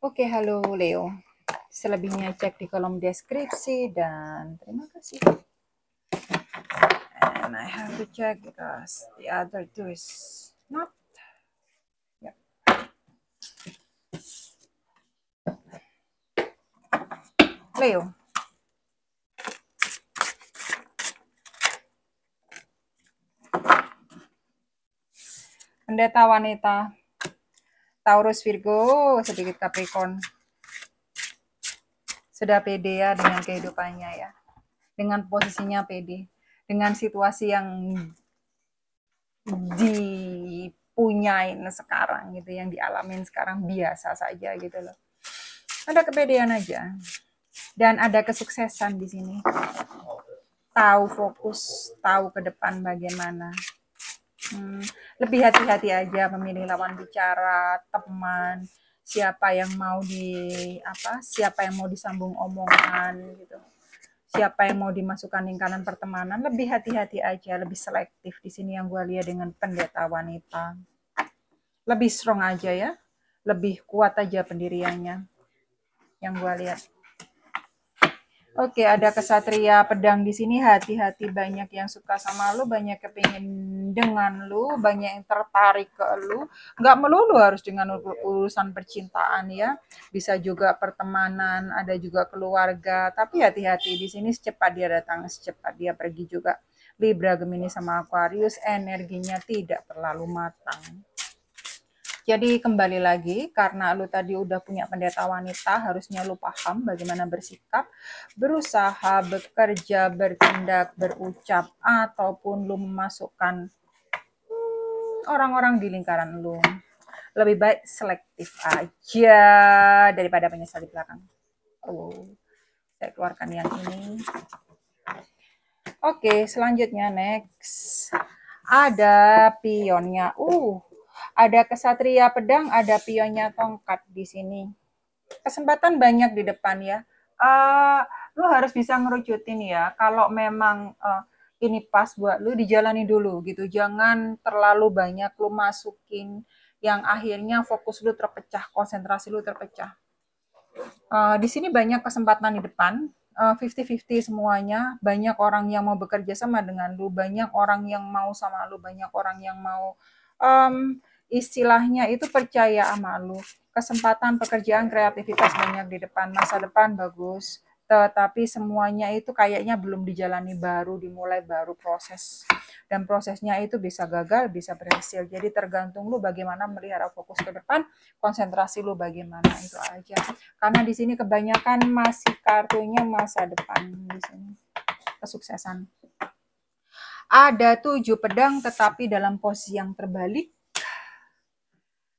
Oke, halo Leo. Selebihnya cek di kolom deskripsi dan terima kasih. And I have to check because the other two is not. Yeah. Leo. Pendeta wanita. Taurus Virgo, sedikit Capricorn. Sudah pede ya dengan kehidupannya ya. Dengan posisinya pede. Dengan situasi yang dipunyain sekarang gitu, yang dialamin sekarang biasa saja gitu loh. Ada kepedean aja. Dan ada kesuksesan di sini. Tahu fokus, tahu ke depan bagaimana. Lebih hati-hati aja memilih lawan bicara, teman, siapa yang mau siapa yang mau disambung omongan gitu. Siapa yang mau dimasukkan lingkaran pertemanan, lebih hati-hati aja, lebih selektif di sini yang gue lihat dengan pendeta wanita. Lebih strong aja ya, lebih kuat aja pendiriannya yang gue lihat. Oke, ada kesatria pedang di sini. Hati-hati, banyak yang suka sama lu, banyak kepingin dengan lu, banyak yang tertarik ke lu. Nggak melulu harus dengan urusan percintaan ya. Bisa juga pertemanan, ada juga keluarga. Tapi hati-hati di sini, secepat dia datang, secepat dia pergi juga. Libra, Gemini sama Aquarius energinya tidak terlalu matang. Jadi kembali lagi, karena lu tadi udah punya pendeta wanita, harusnya lu paham bagaimana bersikap, berusaha, bekerja, bertindak, berucap, ataupun lu memasukkan orang-orang di lingkaran lu. Lebih baik selektif aja daripada menyesal di belakang. Saya keluarkan yang ini. Oke, selanjutnya next. Ada pionnya. Ada kesatria pedang, ada pionnya tongkat di sini. Kesempatan banyak di depan ya. Lu harus bisa ngerucutin ya. Kalau memang ini pas buat lu, dijalani dulu gitu. Jangan terlalu banyak lu masukin yang akhirnya fokus lu terpecah, konsentrasi lu terpecah. Di sini banyak kesempatan di depan. 50-50 semuanya, banyak orang yang mau bekerja sama dengan lu, banyak orang yang mau sama lu, banyak orang yang mau istilahnya itu percaya sama lu. Kesempatan pekerjaan, kreativitas banyak di depan, masa depan bagus, tetapi semuanya itu kayaknya belum dijalani, baru dimulai, baru proses. Dan prosesnya itu bisa gagal, bisa berhasil. Jadi tergantung lu bagaimana melihara fokus ke depan, konsentrasi lu bagaimana, itu aja. Karena di sini kebanyakan masih kartunya masa depan di sini. Kesuksesan. Ada 7 pedang tetapi dalam posisi yang terbalik.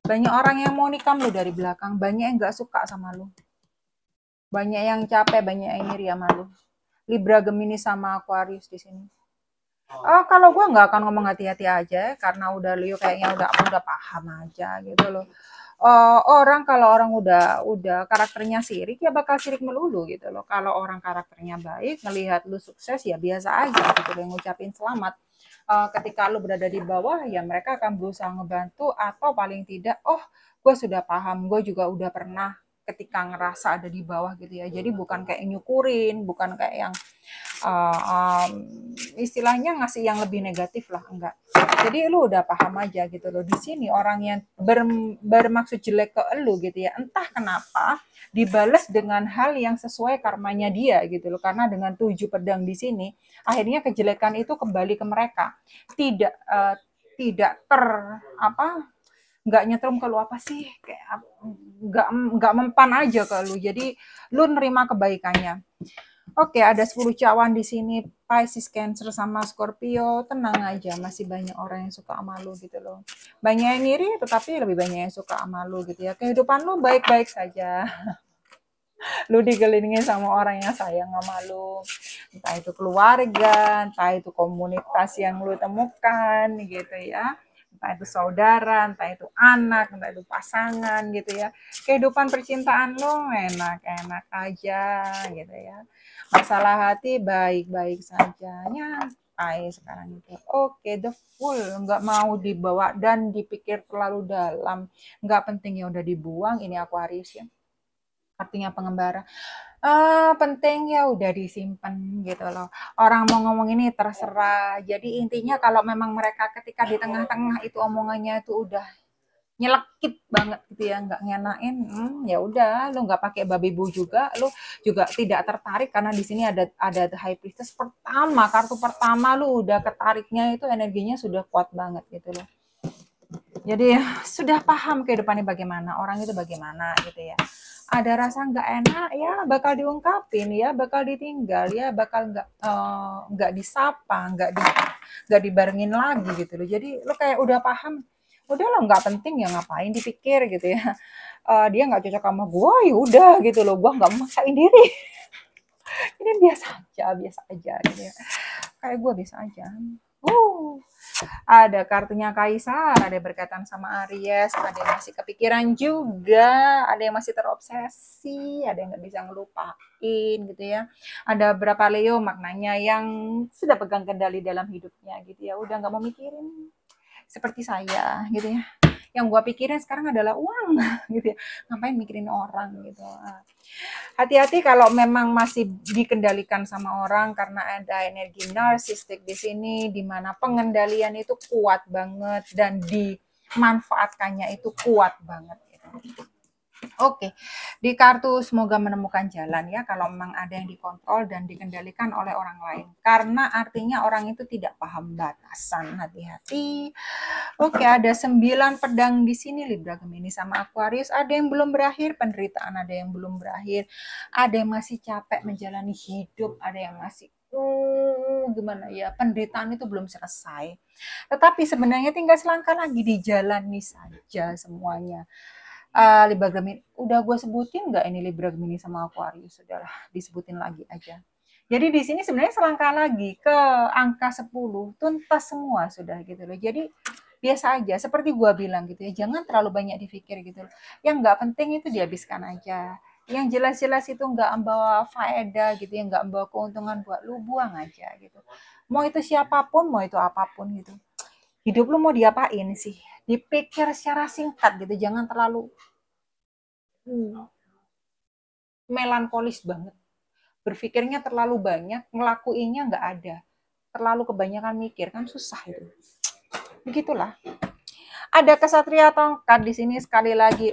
Banyak orang yang mau nikam lu dari belakang, banyak yang gak suka sama lu. Banyak yang capek, banyak yang iri sama lu. Libra, Gemini sama Aquarius di sini. Kalau gue nggak akan ngomong hati-hati aja, karena udah Leo kayaknya udah paham aja gitu loh. Kalau orang udah karakternya sirik ya bakal sirik melulu gitu loh. Kalau orang karakternya baik, ngelihat lu sukses ya biasa aja gitu loh, ngucapin selamat. Ketika lu berada di bawah ya mereka akan berusaha ngebantu, atau paling tidak gue sudah paham, gue juga udah pernah ketika ngerasa ada di bawah gitu ya. Jadi bukan kayak nyukurin, bukan kayak yang istilahnya ngasih yang lebih negatif lah, enggak. Jadi lu udah paham aja gitu loh. Di sini orang yang bermaksud jelek ke lu gitu ya, entah kenapa dibales dengan hal yang sesuai karmanya dia gitu loh. Karena dengan 7 pedang di sini, akhirnya kejelekan itu kembali ke mereka. Tidak nggak nyetrum ke lu apa sih, kayak nggak mempan aja ke lu. Jadi lu nerima kebaikannya. Oke, ada 10 cawan di sini, Pisces, Cancer sama Scorpio. Tenang aja, masih banyak orang yang suka sama lu gitu loh. Banyak yang ngiri, tetapi lebih banyak yang suka sama lu gitu ya. Kehidupan lu baik-baik saja. Lu dikelilingi sama orang yang sayang sama lu. Entah itu keluarga, entah itu komunitas yang lu temukan gitu ya. Entah itu saudara, entah itu anak, entah itu pasangan gitu ya. Kehidupan percintaan lu enak-enak aja gitu ya. Masalah hati baik-baik saja. Nyantai sekarang itu. Oke, the full. Nggak mau dibawa dan dipikir terlalu dalam. Nggak penting ya udah dibuang. Ini Aquarius ya. Artinya pengembara. Penting ya udah disimpan gitu loh. Orang mau ngomong ini terserah. Jadi intinya kalau memang mereka ketika di tengah-tengah itu omongannya itu udah nyelekit banget gitu ya, nggak ngenain, ya udah lu nggak pakai babi bu juga, lu juga tidak tertarik karena di sini ada the high priestess pertama, kartu pertama lu udah ketariknya itu energinya sudah kuat banget gitu loh. Jadi sudah paham kehidupannya bagaimana, orang itu bagaimana gitu ya. Ada rasa nggak enak ya bakal diungkapin ya, bakal ditinggal ya, bakal nggak disapa, nggak dibarengin lagi gitu loh. Jadi lo kayak udah paham, udah lo nggak penting ya ngapain dipikir gitu ya. Dia nggak cocok sama gue ya udah gitu loh, gue nggak memaksain diri. Ini biasa aja gitu ya. Kayak gue biasa aja. Ada kartunya Kaisar, ada yang berkaitan sama Aries, ada yang masih kepikiran juga, ada yang masih terobsesi, ada yang nggak bisa ngelupain gitu ya. Ada berapa Leo maknanya yang sudah pegang kendali dalam hidupnya gitu ya, udah nggak mau mikirin seperti saya gitu ya. Yang gue pikirin sekarang adalah uang gitu ya, ngapain mikirin orang gitu. Hati-hati kalau memang masih dikendalikan sama orang karena ada energi narsistik di sini, di mana pengendalian itu kuat banget dan dimanfaatkannya itu kuat banget. Oke, di kartu semoga menemukan jalan ya kalau memang ada yang dikontrol dan dikendalikan oleh orang lain. Karena artinya orang itu tidak paham batasan, hati-hati. Oke, ada 9 pedang di sini Libra, Gemini sama Aquarius. Ada yang belum berakhir, penderitaan ada yang belum berakhir. Ada yang masih capek menjalani hidup, ada yang masih gimana ya, penderitaan itu belum selesai. Tetapi sebenarnya tinggal selangkah lagi, dijalani saja semuanya. Libra Gemini, udah gue sebutin nggak ini Libra Gemini sama Aquarius? Sudahlah, disebutin lagi aja. Jadi di sini sebenarnya selangkah lagi ke angka 10, tuntas semua sudah gitu loh. Jadi biasa aja, seperti gue bilang gitu ya, jangan terlalu banyak dipikir gitu loh. Yang nggak penting itu dihabiskan aja. Yang jelas-jelas itu nggak membawa faedah gitu ya, nggak membawa keuntungan buat lu, buang aja gitu. Mau itu siapapun, mau itu apapun gitu. Hidup lu mau diapain sih? Dipikir secara singkat gitu, jangan terlalu melankolis banget. Berpikirnya terlalu banyak, ngelakuinnya nggak ada. Terlalu kebanyakan mikir, kan susah itu. Begitulah. Ada kesatria tongkat di sini sekali lagi.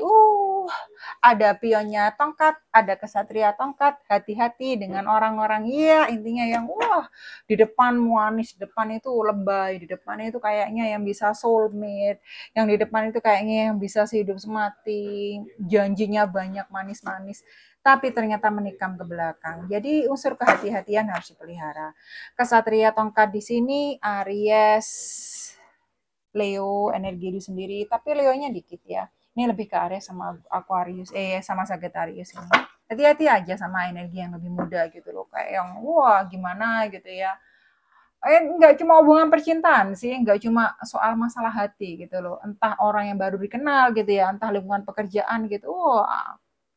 Ada pionnya tongkat, ada kesatria tongkat. Hati-hati dengan orang-orang, iya intinya yang di depan manis, di depan itu lebay, di depan itu kayaknya yang bisa soulmate, yang di depan itu kayaknya yang bisa sehidup semati, janjinya banyak manis-manis, tapi ternyata menikam ke belakang. Jadi unsur kehati-hatian harus dipelihara. Kesatria tongkat di sini Aries, Leo, energi itu sendiri, tapi Leonya dikit ya. Ini lebih ke Aries sama Aquarius, sama Sagittarius ini. Hati-hati aja sama energi yang lebih muda gitu loh, kayak yang gimana gitu ya. Nggak cuma hubungan percintaan sih, nggak cuma soal masalah hati gitu loh. Entah orang yang baru dikenal gitu ya, entah lingkungan pekerjaan gitu.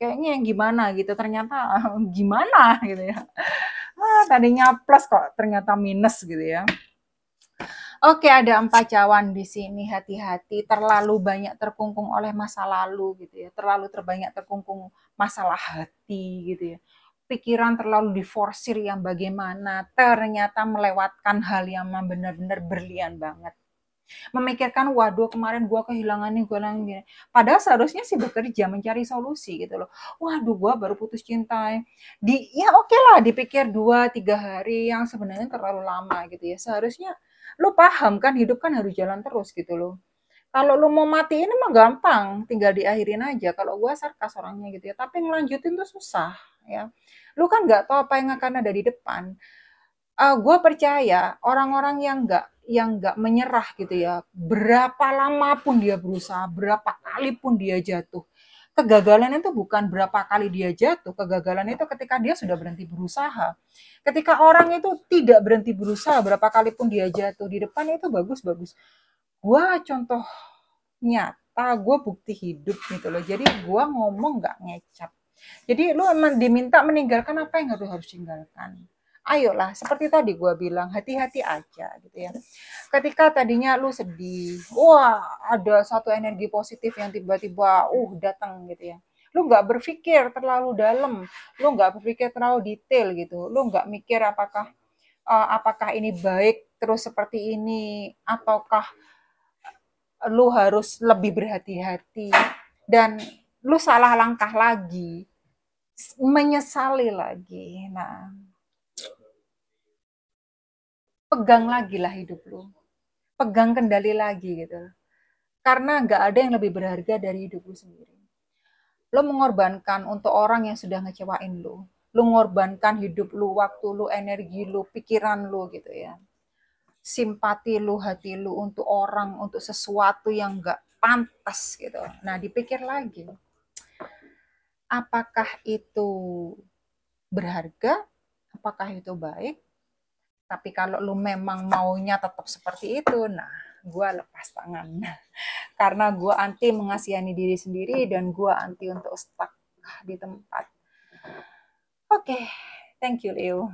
Kayaknya yang gimana gitu, ternyata gimana gitu ya. Tadinya plus kok ternyata minus gitu ya. Oke, ada 4 cawan di sini. Hati-hati, terlalu banyak terkungkung oleh masa lalu gitu ya. Terlalu terbanyak terkungkung masalah hati gitu ya. Pikiran terlalu diforsir yang bagaimana, ternyata melewatkan hal yang benar-benar berlian banget. Memikirkan, waduh kemarin gue kehilangan nih, gue gini. Padahal seharusnya sih bekerja, mencari solusi gitu loh. Waduh gue baru putus cinta. Ya oke lah, dipikir 2-3 hari yang sebenarnya terlalu lama gitu ya. Seharusnya lu paham kan, hidup kan harus jalan terus gitu loh. Kalau lu mau matiin mah gampang, tinggal diakhirin aja. Kalau gue sarkas orangnya gitu ya, tapi ngelanjutin tuh susah ya. Lu kan nggak tahu apa yang akan ada di depan. Gue percaya orang-orang yang nggak menyerah gitu ya, berapa lama pun dia berusaha, berapa kali pun dia jatuh. Kegagalan itu bukan berapa kali dia jatuh, kegagalan itu ketika dia sudah berhenti berusaha. Ketika orang itu tidak berhenti berusaha, berapa kali pun dia jatuh, di depan itu bagus-bagus. Gue contoh nyata, gue bukti hidup gitu loh. Jadi gue ngomong nggak ngecap. Jadi lu emang diminta meninggalkan apa yang harus tinggalkan. Ayolah, seperti tadi gue bilang, hati-hati aja gitu ya. Ketika tadinya lu sedih, ada satu energi positif yang tiba-tiba datang gitu ya. Lu nggak berpikir terlalu dalam, lu nggak berpikir terlalu detail gitu, lu nggak mikir apakah ini baik terus seperti ini, ataukah lu harus lebih berhati-hati, dan lu salah langkah lagi, menyesali lagi. Nah, pegang lagi lah hidup lu, pegang kendali lagi gitu. Karena nggak ada yang lebih berharga dari hidup lu sendiri. Lu mengorbankan untuk orang yang sudah ngecewain lu. Lu mengorbankan hidup lu, waktu lu, energi lu, pikiran lu gitu ya. Simpati lu, hati lu untuk orang, untuk sesuatu yang nggak pantas gitu. Nah, dipikir lagi, apakah itu berharga? Apakah itu baik? Tapi kalau lu memang maunya tetap seperti itu, nah, gue lepas tangan. Karena gue anti mengasihani diri sendiri, dan gue anti untuk stuck di tempat. Oke, thank you, Leo.